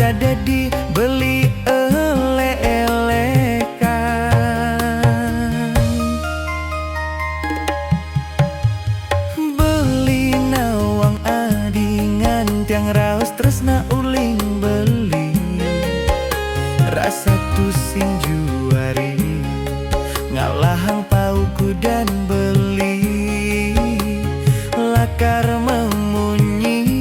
kada dibeli elek-elekan. Beli nawang adingan tiang raos tresna uling beli. Rasa tusing juari ngalahang pauku dan beli. Lakar memunyi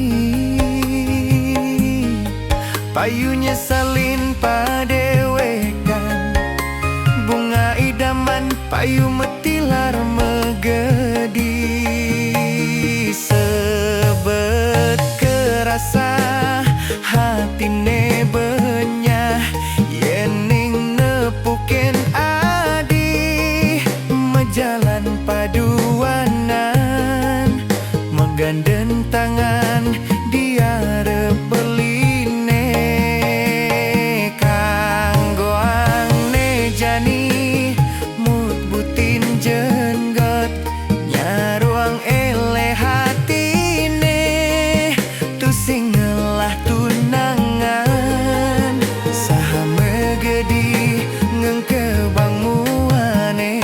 payunya salin padewekan. Bunga idaman payu metilar megedi. Sebet kerasa hatine benyah yening nepuken adi. Mejalan paduanan menggandeng tangan diarep beline. Kanggoang ne jani mut butin jenggot nyaruang ele hatine. Tusing ngelah tunangan saha megedi ngengkebang muane.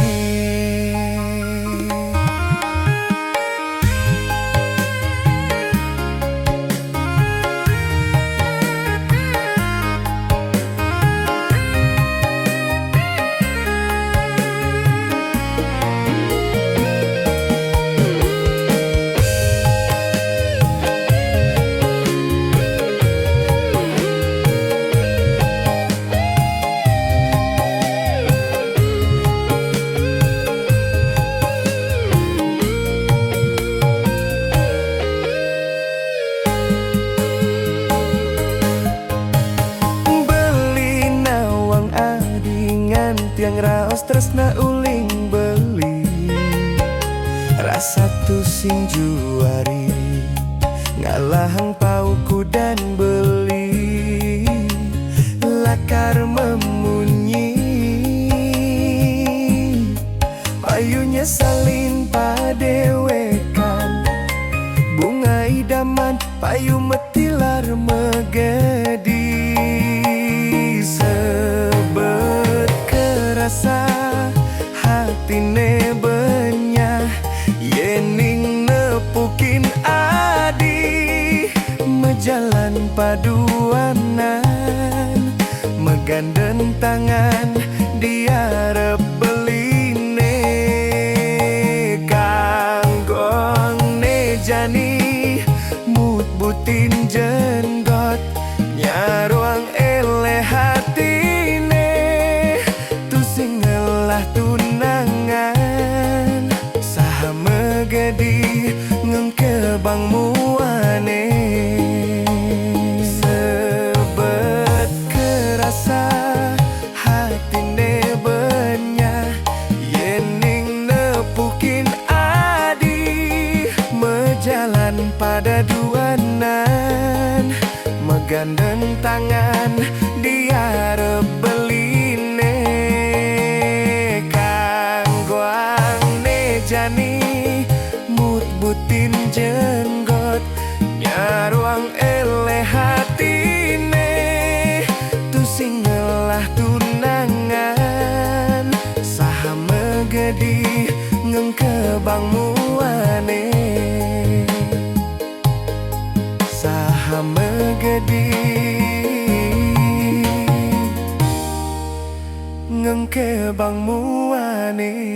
Tiang raos tresna uling beli. Rasa tusing juari ngalahang pauku dan beli. Lakar memunyi payunya salin padewekan. Bunga idaman payu metilar megedi. Rasa hatine benyah yening nepukin adi. Mejalan paduanan megandeng tangan diarep beline. Kanggong ne jani mut butin jenggot nyaruang ele hatine. Singelah tunangan saha megedi ngengkebang muane. Sebet kerasa hatine benyah yening nepukin adi. Mejalan pada duanan megandeng tangan diarep beline. Jani mut butin jenggot nyaruang ele hatine. Tusing ngelah tunangan saha megedi ngengkebang muane. Saha megedi ngengkebang muane.